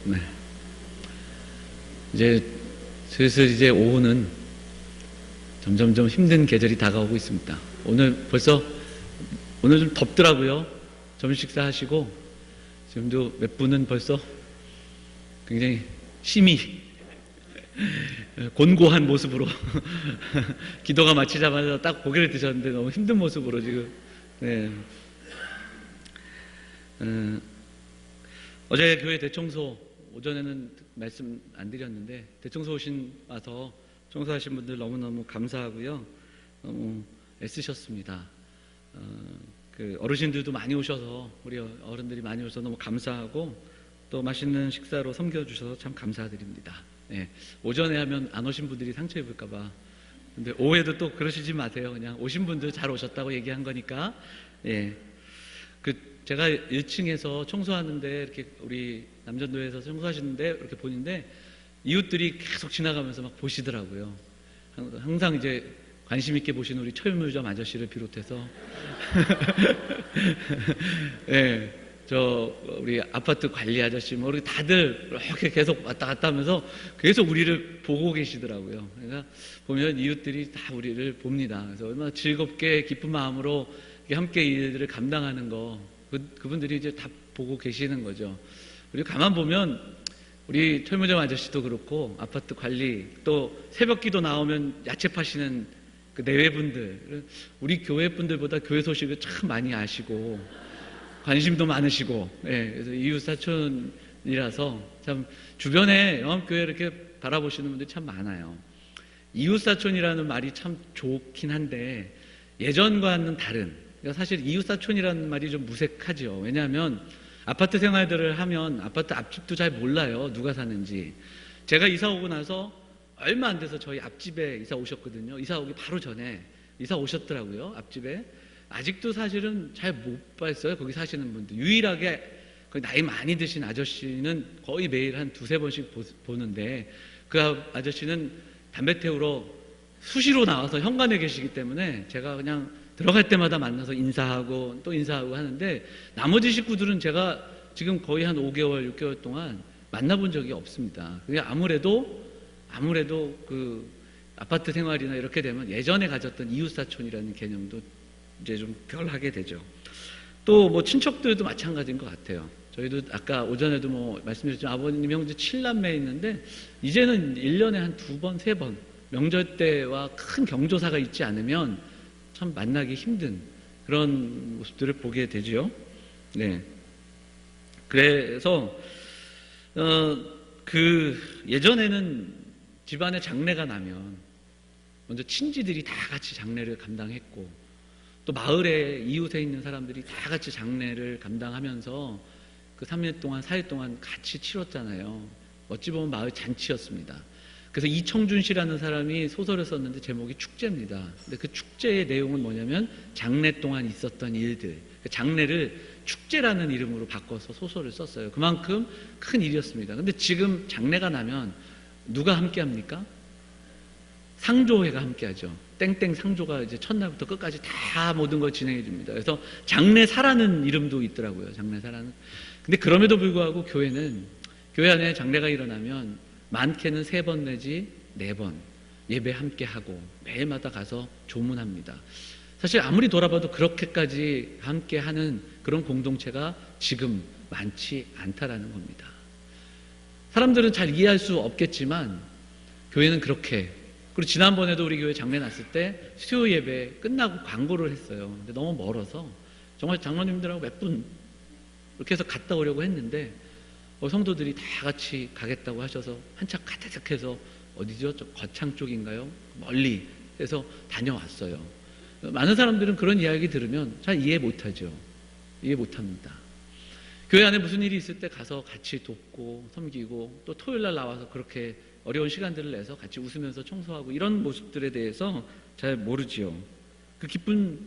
네. 이제 슬슬 이제 오후는 점점점 힘든 계절이 다가오고 있습니다. 오늘 좀 덥더라고요. 점심 식사 하시고 지금도 몇 분은 벌써 굉장히 심히 곤고한 모습으로 기도가 마치자마자 딱 고개를 드셨는데 너무 힘든 모습으로 지금. 네. 어제 교회 대청소 오전에는 말씀 안 드렸는데 대청소 와서 청소하신 분들 너무너무 감사하고요. 너무 애쓰셨습니다. 어르신들도 많이 오셔서 우리 어른들이 많이 오셔서 너무 감사하고 또 맛있는 식사로 섬겨주셔서 참 감사드립니다. 네. 오전에 하면 안 오신 분들이 상처 입을까봐. 근데 오후에도 또 그러시지 마세요. 그냥 오신 분들 잘 오셨다고 얘기한 거니까. 예. 제가 1층에서 청소하는데 이렇게 우리 남전도에서 청소하시는데 이렇게 보는데 이웃들이 계속 지나가면서 막 보시더라고요. 항상 이제 관심 있게 보시는 우리 철물점 아저씨를 비롯해서 예. 우리 아파트 관리 아저씨, 우리 다들 이렇게 계속 왔다 갔다 하면서 계속 우리를 보고 계시더라고요. 그러니까 보면 이웃들이 다 우리를 봅니다. 그래서 얼마나 즐겁게 기쁜 마음으로 함께 이 일들을 감당하는 거, 그분들이 이제 다 보고 계시는 거죠. 그리고 가만 보면 우리 철무점 아저씨도 그렇고 아파트 관리, 또 새벽 기도 나오면 야채 파시는 그 내외분들, 우리 교회 분들보다 교회 소식을 참 많이 아시고 관심도 많으시고, 예, 그래서 이웃 사촌이라서 참 주변에 영암교회 이렇게 바라보시는 분들이 참 많아요. 이웃 사촌이라는 말이 참 좋긴 한데 예전과는 다른, 그러니까 사실 이웃 사촌이라는 말이 좀 무색하죠. 왜냐하면 아파트 생활들을 하면 아파트 앞집도 잘 몰라요. 누가 사는지. 제가 이사 오고 나서 얼마 안 돼서 저희 앞집에 이사 오셨거든요. 이사 오기 바로 전에 이사 오셨더라고요. 앞집에. 아직도 사실은 잘 못 봤어요. 거기 사시는 분들. 유일하게 거기 나이 많이 드신 아저씨는 거의 매일 한 두세 번씩 보는데 그 아저씨는 담배 태우러 수시로 나와서 현관에 계시기 때문에 제가 그냥 들어갈 때마다 만나서 인사하고 또 인사하고 하는데 나머지 식구들은 제가 지금 거의 한 5개월, 6개월 동안 만나본 적이 없습니다. 그게 아무래도 그 아파트 생활이나 이렇게 되면 예전에 가졌던 이웃사촌이라는 개념도 이제 좀 덜하게 되죠. 또 친척들도 마찬가지인 것 같아요. 저희도 아까 오전에도 말씀드렸지만 아버님 형제 7남매 있는데 이제는 1년에 한 2번, 3번 명절 때와 큰 경조사가 있지 않으면 참 만나기 힘든 그런 모습들을 보게 되죠. 네. 그래서 예전에는 집안에 장례가 나면 먼저 친지들이 다 같이 장례를 감당했고 또 마을에 이웃에 있는 사람들이 다 같이 장례를 감당하면서 그 3일 동안 4일 동안 같이 치렀잖아요. 어찌 보면 마을 잔치였습니다. 그래서 이청준 씨라는 사람이 소설을 썼는데 제목이 축제입니다. 근데 그 축제의 내용은 뭐냐면 장례 동안 있었던 일들, 장례를 축제라는 이름으로 바꿔서 소설을 썼어요. 그만큼 큰 일이었습니다. 근데 지금 장례가 나면 누가 함께 합니까? 상조회가 함께 하죠. 땡땡 상조가 이제 첫날부터 끝까지 다 모든 걸 진행해 줍니다. 그래서 장례사라는 이름도 있더라고요. 장례사라는. 근데 그럼에도 불구하고 교회 안에 장례가 일어나면 많게는 3번 내지 4번 예배 함께 하고 매일마다 가서 조문합니다. 사실 아무리 돌아봐도 그렇게까지 함께 하는 그런 공동체가 지금 많지 않다라는 겁니다. 사람들은 잘 이해할 수 없겠지만 교회는 그렇게. 그리고 지난번에도 우리 교회 장례 났을 때 수요 예배 끝나고 광고를 했어요. 근데 너무 멀어서 정말 장로님들하고 몇 분 이렇게 해서 갔다 오려고 했는데 성도들이 다 같이 가겠다고 하셔서 한참 가득해서 어디죠? 저 거창 쪽인가요? 멀리 해서 다녀왔어요. 많은 사람들은 그런 이야기 들으면 잘 이해 못하죠. 이해 못합니다. 교회 안에 무슨 일이 있을 때 가서 같이 돕고 섬기고 또 토요일날 나와서 그렇게 어려운 시간들을 내서 같이 웃으면서 청소하고 이런 모습들에 대해서 잘 모르지요. 그 기쁜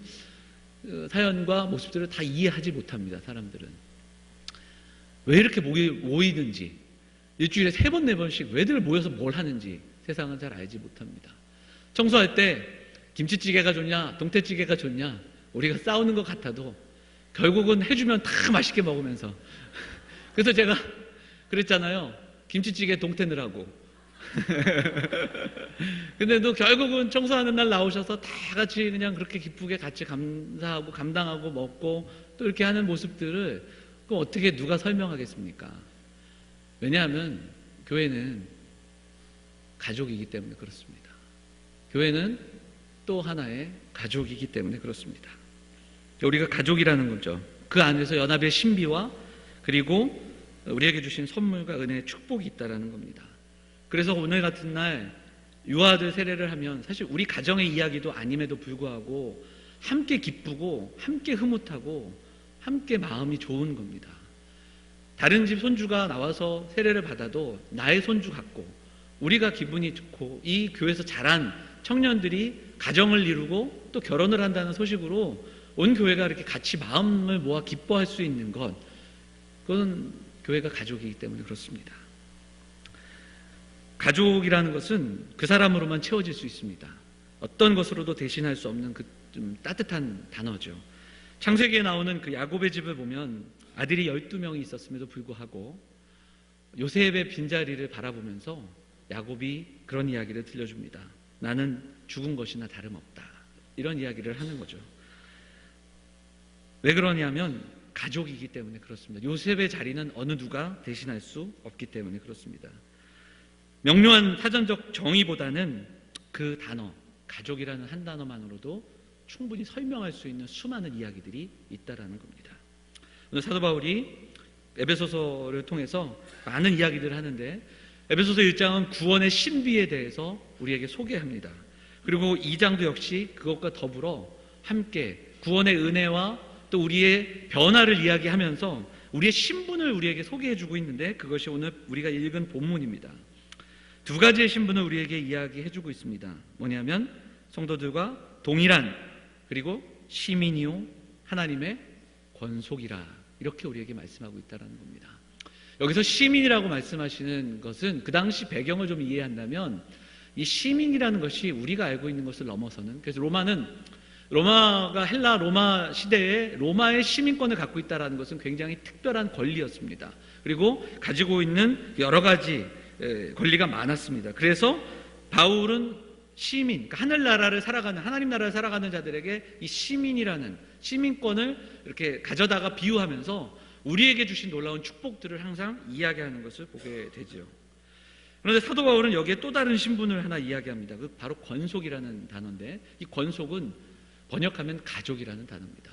사연과 모습들을 다 이해하지 못합니다. 사람들은. 왜 이렇게 모이는지, 일주일에 3번, 4번씩 왜들 모여서 뭘 하는지 세상은 잘 알지 못합니다. 청소할 때 김치찌개가 좋냐, 동태찌개가 좋냐, 우리가 싸우는 것 같아도 결국은 해주면 다 맛있게 먹으면서. 그래서 제가 그랬잖아요. 김치찌개 동태 넣으라고. 근데 또 결국은 청소하는 날 나오셔서 다 같이 그냥 그렇게 기쁘게 같이 감사하고 감당하고 먹고 또 이렇게 하는 모습들을 그럼 어떻게 누가 설명하겠습니까? 왜냐하면 교회는 가족이기 때문에 그렇습니다. 교회는 또 하나의 가족이기 때문에 그렇습니다. 우리가 가족이라는 거죠. 그 안에서 연합의 신비와 그리고 우리에게 주신 선물과 은혜의 축복이 있다는 겁니다. 그래서 오늘 같은 날 유아들 세례를 하면 사실 우리 가정의 이야기도 아님에도 불구하고 함께 기쁘고 함께 흐뭇하고 함께 마음이 좋은 겁니다. 다른 집 손주가 나와서 세례를 받아도 나의 손주 같고 우리가 기분이 좋고 이 교회에서 자란 청년들이 가정을 이루고 또 결혼을 한다는 소식으로 온 교회가 이렇게 같이 마음을 모아 기뻐할 수 있는 것, 그건 교회가 가족이기 때문에 그렇습니다. 가족이라는 것은 그 사람으로만 채워질 수 있습니다. 어떤 것으로도 대신할 수 없는 그 좀 따뜻한 단어죠. 창세기에 나오는 그 야곱의 집을 보면 아들이 12명이 있었음에도 불구하고 요셉의 빈자리를 바라보면서 야곱이 그런 이야기를 들려줍니다. 나는 죽은 것이나 다름없다. 이런 이야기를 하는 거죠. 왜 그러냐면 가족이기 때문에 그렇습니다. 요셉의 자리는 어느 누가 대신할 수 없기 때문에 그렇습니다. 명료한 사전적 정의보다는 그 단어, 가족이라는 한 단어만으로도 충분히 설명할 수 있는 수많은 이야기들이 있다라는 겁니다. 오늘 사도 바울이 에베소서를 통해서 많은 이야기들을 하는데 에베소서 1장은 구원의 신비에 대해서 우리에게 소개합니다. 그리고 2장도 역시 그것과 더불어 함께 구원의 은혜와 또 우리의 변화를 이야기하면서 우리의 신분을 우리에게 소개해주고 있는데 그것이 오늘 우리가 읽은 본문입니다. 두 가지의 신분을 우리에게 이야기해주고 있습니다. 뭐냐면 성도들과 동일한 그리고 시민이요 하나님의 권속이라 이렇게 우리에게 말씀하고 있다는 겁니다. 여기서 시민이라고 말씀하시는 것은 그 당시 배경을 좀 이해한다면 이 시민이라는 것이 우리가 알고 있는 것을 넘어서는, 그래서 로마가 헬라 로마 시대에 로마의 시민권을 갖고 있다는 것은 굉장히 특별한 권리였습니다. 그리고 가지고 있는 여러 가지 권리가 많았습니다. 그래서 바울은 시민, 그러니까 하늘나라를 살아가는, 하나님 나라를 살아가는 자들에게 이 시민이라는 시민권을 이렇게 가져다가 비유하면서 우리에게 주신 놀라운 축복들을 항상 이야기하는 것을 보게 되죠. 그런데 사도 바울은 여기에 또 다른 신분을 하나 이야기합니다. 그 바로 권속이라는 단어인데 이 권속은 번역하면 가족이라는 단어입니다.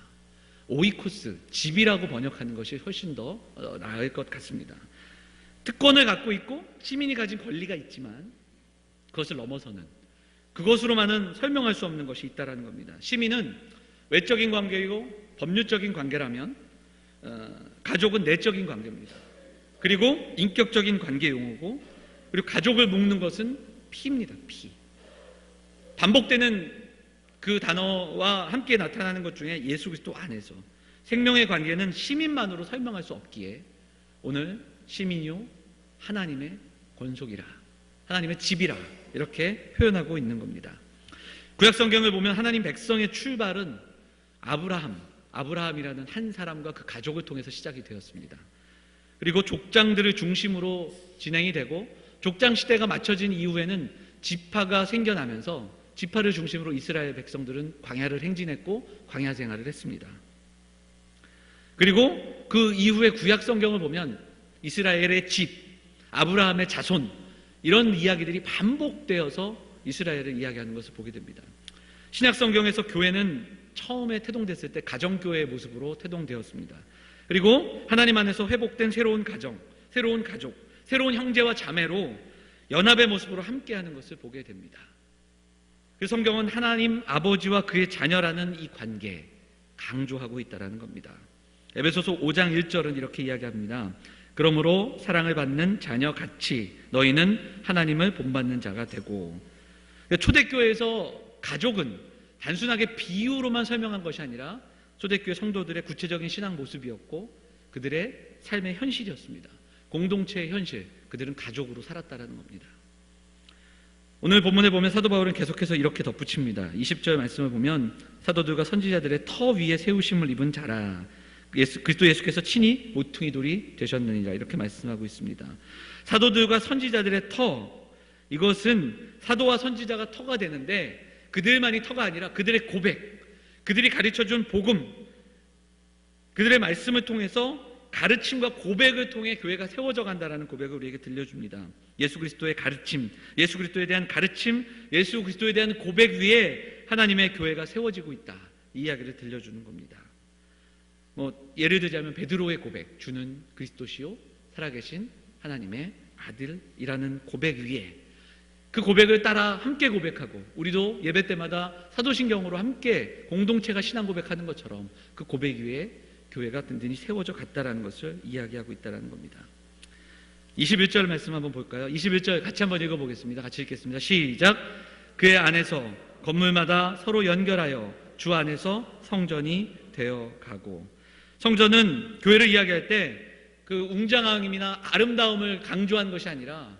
오이코스, 집이라고 번역하는 것이 훨씬 더 나을 것 같습니다. 특권을 갖고 있고 시민이 가진 권리가 있지만 그것을 넘어서는, 그것으로만은 설명할 수 없는 것이 있다는 겁니다. 시민은 외적인 관계이고 법률적인 관계라면 가족은 내적인 관계입니다. 그리고 인격적인 관계 용어고, 그리고 가족을 묶는 것은 피입니다. 피. 반복되는 그 단어와 함께 나타나는 것 중에 예수 그리스도 안에서 생명의 관계는 시민만으로 설명할 수 없기에 오늘 시민이요 하나님의 권속이라, 하나님의 집이라 이렇게 표현하고 있는 겁니다. 구약 성경을 보면 하나님 백성의 출발은 아브라함이라는 한 사람과 그 가족을 통해서 시작이 되었습니다. 그리고 족장들을 중심으로 진행이 되고 족장 시대가 맞춰진 이후에는 지파가 생겨나면서 지파를 중심으로 이스라엘 백성들은 광야를 행진했고 광야 생활을 했습니다. 그리고 그 이후에 구약 성경을 보면 이스라엘의 집, 아브라함의 자손, 이런 이야기들이 반복되어서 이스라엘을 이야기하는 것을 보게 됩니다. 신약 성경에서 교회는 처음에 태동됐을 때 가정교회의 모습으로 태동되었습니다. 그리고 하나님 안에서 회복된 새로운 가정, 새로운 가족, 새로운 형제와 자매로 연합의 모습으로 함께하는 것을 보게 됩니다. 그 성경은 하나님 아버지와 그의 자녀라는 이 관계 강조하고 있다는 겁니다. 에베소서 5장 1절은 이렇게 이야기합니다. 그러므로 사랑을 받는 자녀같이 너희는 하나님을 본받는 자가 되고. 초대교회에서 가족은 단순하게 비유로만 설명한 것이 아니라 초대교회 성도들의 구체적인 신앙 모습이었고 그들의 삶의 현실이었습니다. 공동체의 현실, 그들은 가족으로 살았다는 겁니다. 오늘 본문에 보면 사도 바울은 계속해서 이렇게 덧붙입니다. 20절 말씀을 보면 사도들과 선지자들의 터 위에 세우심을 입은 자라, 그리스도 예수께서 친히 모퉁이 돌이 되셨느니라 이렇게 말씀하고 있습니다. 사도들과 선지자들의 터, 이것은 사도와 선지자가 터가 되는데 그들만이 터가 아니라 그들의 고백, 그들이 가르쳐준 복음, 그들의 말씀을 통해서 가르침과 고백을 통해 교회가 세워져 간다라는 고백을 우리에게 들려줍니다. 예수 그리스도의 가르침, 예수 그리스도에 대한 가르침, 예수 그리스도에 대한 고백 위에 하나님의 교회가 세워지고 있다, 이 이야기를 들려주는 겁니다. 예를 들자면 베드로의 고백, 주는 그리스도시요 살아계신 하나님의 아들이라는 고백 위에, 그 고백을 따라 함께 고백하고, 우리도 예배 때마다 사도신경으로 함께 공동체가 신앙 고백하는 것처럼 그 고백 위에 교회가 든든히 세워져 갔다라는 것을 이야기하고 있다는 겁니다. 21절 말씀 한번 볼까요? 21절 같이 한번 읽어보겠습니다. 같이 읽겠습니다. 시작. 그의 안에서 건물마다 서로 연결하여 주 안에서 성전이 되어가고. 성전은 교회를 이야기할 때 그 웅장함이나 아름다움을 강조한 것이 아니라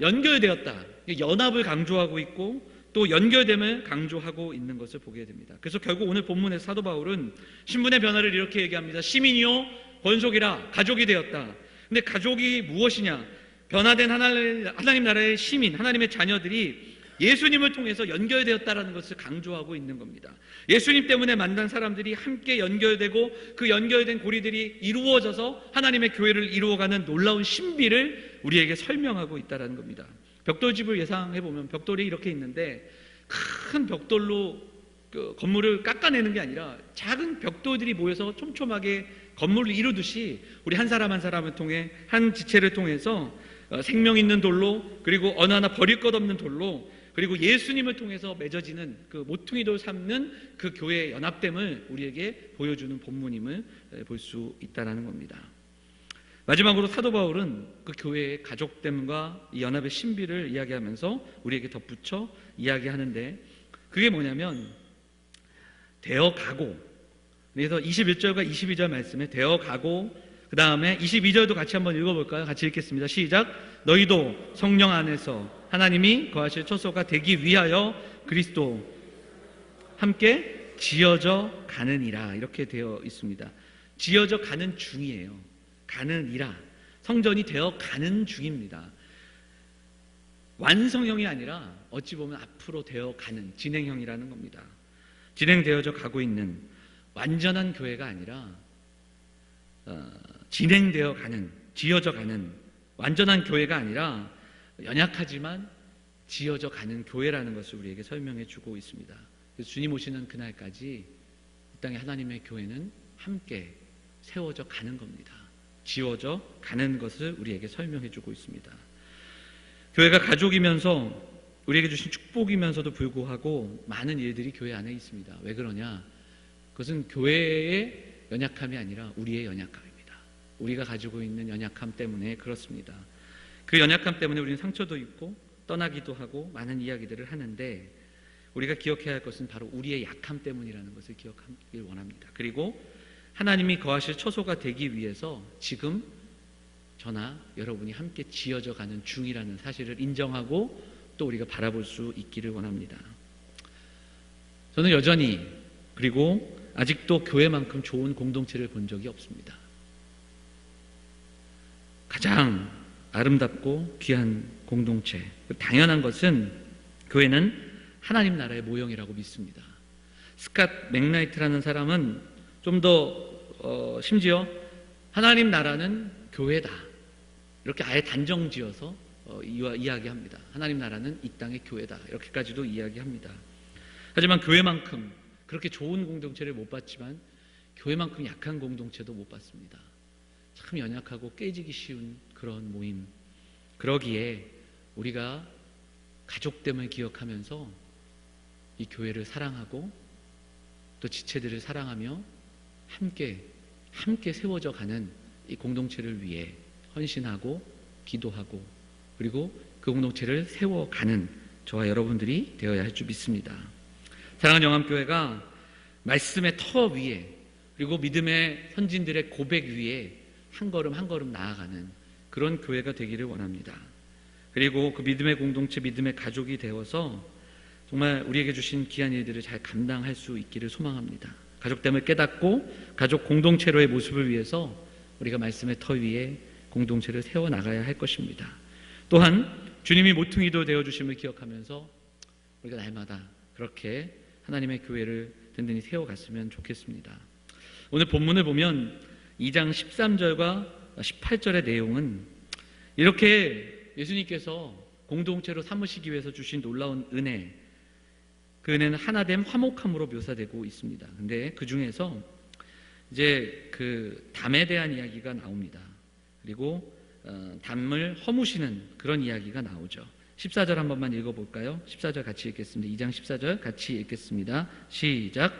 연결되었다, 연합을 강조하고 있고 또 연결됨을 강조하고 있는 것을 보게 됩니다. 그래서 결국 오늘 본문에서 사도 바울은 신분의 변화를 이렇게 얘기합니다. 시민이요 권속이라 가족이 되었다. 근데 가족이 무엇이냐? 변화된 하나님 나라의 시민, 하나님의 자녀들이 예수님을 통해서 연결되었다라는 것을 강조하고 있는 겁니다. 예수님 때문에 만난 사람들이 함께 연결되고 그 연결된 고리들이 이루어져서 하나님의 교회를 이루어가는 놀라운 신비를 우리에게 설명하고 있다는 겁니다. 벽돌집을 예상해보면 벽돌이 이렇게 있는데 큰 벽돌로 건물을 깎아내는 게 아니라 작은 벽돌들이 모여서 촘촘하게 건물을 이루듯이 우리 한 사람 한 사람을 통해, 한 지체를 통해서 생명 있는 돌로, 그리고 어느 하나 버릴 것 없는 돌로, 그리고 예수님을 통해서 맺어지는 그 모퉁이 돌 삼는 그 교회의 연합됨을 우리에게 보여주는 본문임을 볼 수 있다는 겁니다. 마지막으로 사도 바울은 그 교회의 가족됨과 이 연합의 신비를 이야기하면서 우리에게 덧붙여 이야기하는데, 그게 뭐냐면 되어가고, 그래서 21절과 22절 말씀에 되어가고, 그 다음에 22절도 같이 한번 읽어볼까요? 같이 읽겠습니다. 시작. 너희도 성령 안에서 하나님이 거하실 처소가 되기 위하여 그리스도 함께 지어져 가느니라, 이렇게 되어 있습니다. 지어져 가는 중이에요. 가느니라, 성전이 되어 가는 중입니다. 완성형이 아니라 어찌 보면 앞으로 되어 가는 진행형이라는 겁니다. 진행되어져 가고 있는 완전한 교회가 아니라 진행되어 가는, 지어져 가는, 완전한 교회가 아니라 연약하지만 지어져 가는 교회라는 것을 우리에게 설명해 주고 있습니다. 그래서 주님 오시는 그날까지 이 땅에 하나님의 교회는 함께 세워져 가는 겁니다. 지어져 가는 것을 우리에게 설명해 주고 있습니다. 교회가 가족이면서 우리에게 주신 축복이면서도 불구하고 많은 일들이 교회 안에 있습니다. 왜 그러냐? 그것은 교회의 연약함이 아니라 우리의 연약함입니다. 우리가 가지고 있는 연약함 때문에 그렇습니다. 그 연약함 때문에 우리는 상처도 입고 떠나기도 하고 많은 이야기들을 하는데, 우리가 기억해야 할 것은 바로 우리의 약함 때문이라는 것을 기억하길 원합니다. 그리고 하나님이 거하실 처소가 되기 위해서 지금 저나 여러분이 함께 지어져 가는 중이라는 사실을 인정하고 또 우리가 바라볼 수 있기를 원합니다. 저는 여전히, 그리고 아직도 교회만큼 좋은 공동체를 본 적이 없습니다. 가장 아름답고 귀한 공동체, 당연한 것은 교회는 하나님 나라의 모형이라고 믿습니다. 스캇 맥라이트라는 사람은 좀 더 심지어 하나님 나라는 교회다, 이렇게 아예 단정지어서 이야기합니다. 하나님 나라는 이 땅의 교회다, 이렇게까지도 이야기합니다. 하지만 교회만큼 그렇게 좋은 공동체를 못 봤지만 교회만큼 약한 공동체도 못 봤습니다. 참 연약하고 깨지기 쉬운 그런 모임. 그러기에 우리가 가족됨을 기억하면서 이 교회를 사랑하고 또 지체들을 사랑하며 함께 세워져 가는 이 공동체를 위해 헌신하고 기도하고, 그리고 그 공동체를 세워가는 저와 여러분들이 되어야 할 줄 믿습니다. 사랑하는 영암교회가 말씀의 터 위에, 그리고 믿음의 선진들의 고백 위에 한 걸음 한 걸음 나아가는 그런 교회가 되기를 원합니다. 그리고 그 믿음의 공동체, 믿음의 가족이 되어서 정말 우리에게 주신 귀한 일들을 잘 감당할 수 있기를 소망합니다. 가족됨을 깨닫고 가족 공동체로의 모습을 위해서 우리가 말씀의 터 위에 공동체를 세워나가야 할 것입니다. 또한 주님이 모퉁이도 되어주심을 기억하면서 우리가 날마다 그렇게 하나님의 교회를 든든히 세워갔으면 좋겠습니다. 오늘 본문을 보면 2장 13절과 18절의 내용은 이렇게 예수님께서 공동체로 삼으시기 위해서 주신 놀라운 은혜, 그 은혜는 하나됨 화목함으로 묘사되고 있습니다. 근데 그 중에서 이제 그 담에 대한 이야기가 나옵니다. 그리고 담을 허무시는 그런 이야기가 나오죠. 14절 한 번만 읽어볼까요? 14절 같이 읽겠습니다. 2장 14절 같이 읽겠습니다. 시작.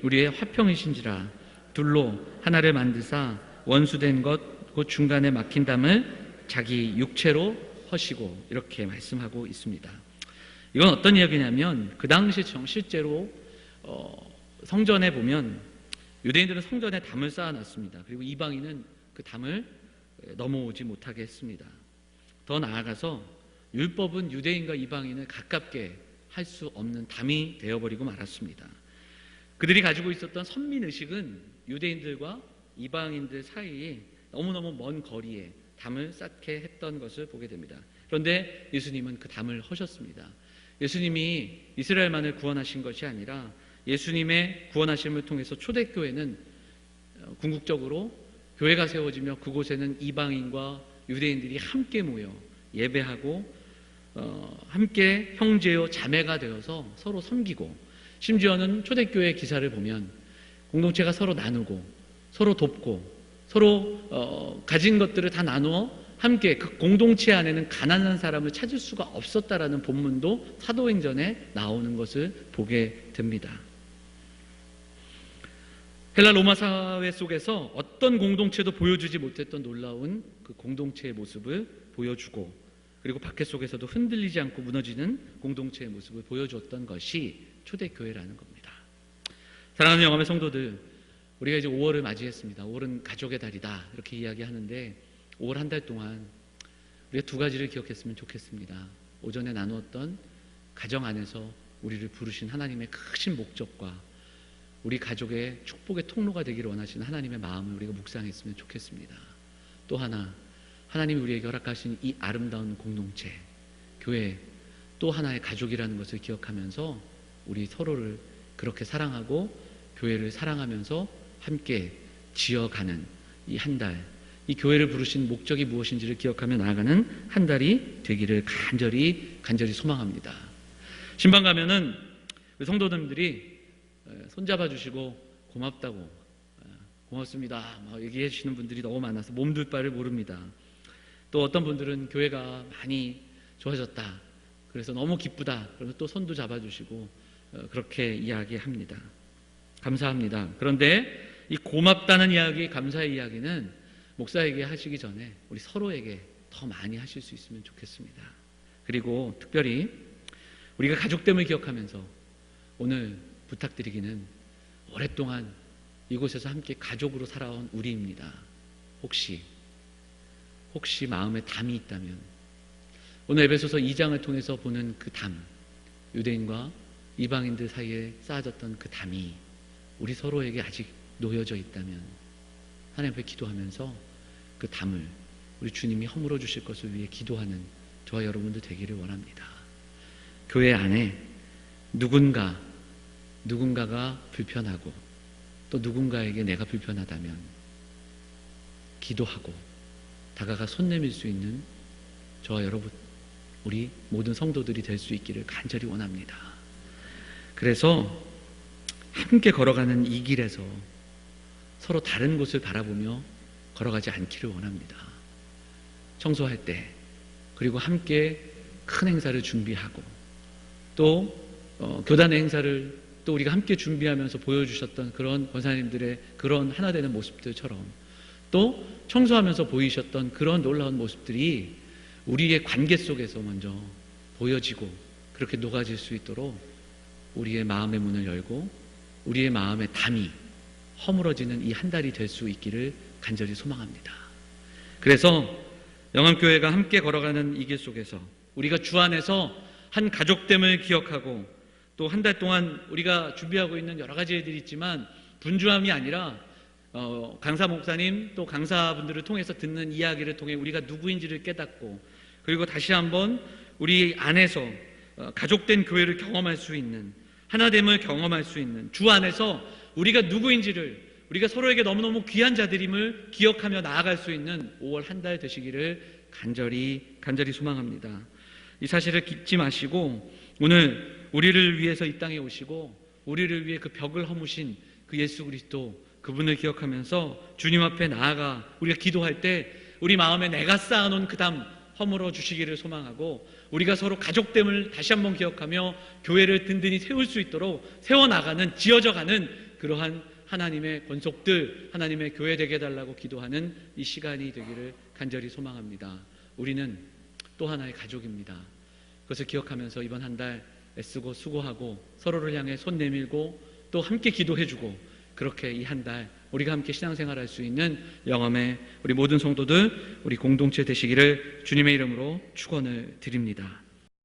우리의 화평이신지라 둘로 하나를 만드사 원수된 것 곧 중간에 막힌 담을 자기 육체로 허시고, 이렇게 말씀하고 있습니다. 이건 어떤 이야기냐면 그 당시 실제로 성전에 보면 유대인들은 성전에 담을 쌓아놨습니다. 그리고 이방인은 그 담을 넘어오지 못하게 했습니다. 더 나아가서 율법은 유대인과 이방인을 가깝게 할 수 없는 담이 되어버리고 말았습니다. 그들이 가지고 있었던 선민의식은 유대인들과 이방인들 사이에 너무너무 먼 거리에 담을 쌓게 했던 것을 보게 됩니다. 그런데 예수님은 그 담을 허셨습니다. 예수님이 이스라엘만을 구원하신 것이 아니라 예수님의 구원하심을 통해서 초대교회는 궁극적으로 교회가 세워지며 그곳에는 이방인과 유대인들이 함께 모여 예배하고 함께 형제요 자매가 되어서 서로 섬기고, 심지어는 초대교회 기사를 보면 공동체가 서로 나누고 서로 돕고 서로 가진 것들을 다 나누어 함께, 그 공동체 안에는 가난한 사람을 찾을 수가 없었다라는 본문도 사도행전에 나오는 것을 보게 됩니다. 헬라 로마 사회 속에서 어떤 공동체도 보여주지 못했던 놀라운 그 공동체의 모습을 보여주고, 그리고 밖에 속에서도 흔들리지 않고 무너지는 공동체의 모습을 보여주었던 것이 초대교회라는 겁니다. 사랑하는 영암의 성도들, 우리가 이제 5월을 맞이했습니다. 5월은 가족의 달이다 이렇게 이야기하는데 5월 한 달 동안 우리가 두 가지를 기억했으면 좋겠습니다. 오전에 나누었던 가정 안에서 우리를 부르신 하나님의 크신 목적과 우리 가족의 축복의 통로가 되기를 원하시는 하나님의 마음을 우리가 묵상했으면 좋겠습니다. 또 하나, 하나님이 우리에게 허락하신 이 아름다운 공동체, 교회, 또 하나의 가족이라는 것을 기억하면서 우리 서로를 그렇게 사랑하고 교회를 사랑하면서 함께 지어가는 이 한 달, 이 교회를 부르신 목적이 무엇인지를 기억하며 나아가는 한 달이 되기를 간절히 소망합니다. 신방 가면은 성도님들이 손잡아 주시고 고맙다고, 고맙습니다 막 얘기해 주시는 분들이 너무 많아서 몸둘 바를 모릅니다. 또 어떤 분들은 교회가 많이 좋아졌다, 그래서 너무 기쁘다, 그러면 또 손도 잡아주시고 그렇게 이야기합니다. 감사합니다. 그런데 이 고맙다는 이야기, 감사의 이야기는 목사에게 하시기 전에 우리 서로에게 더 많이 하실 수 있으면 좋겠습니다. 그리고 특별히 우리가 가족됨을 기억하면서 오늘 부탁드리기는, 오랫동안 이곳에서 함께 가족으로 살아온 우리입니다. 혹시 마음에 담이 있다면 오늘 에베소서 2장을 통해서 보는 그 담, 유대인과 이방인들 사이에 쌓아졌던 그 담이 우리 서로에게 아직 놓여져 있다면 하나님 앞에 기도하면서 그 담을 우리 주님이 허물어 주실 것을 위해 기도하는 저와 여러분들 되기를 원합니다. 교회 안에 누군가가 불편하고 또 누군가에게 내가 불편하다면 기도하고 다가가 손 내밀 수 있는 저와 여러분, 우리 모든 성도들이 될 수 있기를 간절히 원합니다. 그래서 함께 걸어가는 이 길에서 서로 다른 곳을 바라보며 걸어가지 않기를 원합니다. 청소할 때, 그리고 함께 큰 행사를 준비하고 또 교단의 행사를 또 우리가 함께 준비하면서 보여주셨던 그런 권사님들의 그런 하나 되는 모습들처럼 또 청소하면서 보이셨던 그런 놀라운 모습들이 우리의 관계 속에서 먼저 보여지고 그렇게 녹아질 수 있도록 우리의 마음의 문을 열고 우리의 마음의 담이 허물어지는 이 한 달이 될 수 있기를 간절히 소망합니다. 그래서 영암교회가 함께 걸어가는 이 길 속에서 우리가 주 안에서 한 가족됨을 기억하고 또 한 달 동안 우리가 준비하고 있는 여러 가지 일들이 있지만 분주함이 아니라 강사 목사님 또 강사분들을 통해서 듣는 이야기를 통해 우리가 누구인지를 깨닫고, 그리고 다시 한번 우리 안에서 가족된 교회를 경험할 수 있는, 하나됨을 경험할 수 있는, 주 안에서 우리가 누구인지를, 우리가 서로에게 너무너무 귀한 자들임을 기억하며 나아갈 수 있는 5월 한 달 되시기를 간절히 소망합니다. 이 사실을 잊지 마시고 오늘 우리를 위해서 이 땅에 오시고 우리를 위해 그 벽을 허무신 그 예수 그리스도, 그분을 기억하면서 주님 앞에 나아가 우리가 기도할 때 우리 마음에 내가 쌓아놓은 그 담 허물어 주시기를 소망하고, 우리가 서로 가족됨을 다시 한번 기억하며 교회를 든든히 세울 수 있도록 세워나가는, 지어져가는 그러한 하나님의 권속들, 하나님의 교회 되게 해달라고 기도하는 이 시간이 되기를 간절히 소망합니다. 우리는 또 하나의 가족입니다. 그것을 기억하면서 이번 한 달 애쓰고 수고하고 서로를 향해 손 내밀고 또 함께 기도해주고, 그렇게 이 한 달 우리가 함께 신앙생활할 수 있는 영암의 우리 모든 성도들, 우리 공동체 되시기를 주님의 이름으로 축원을 드립니다.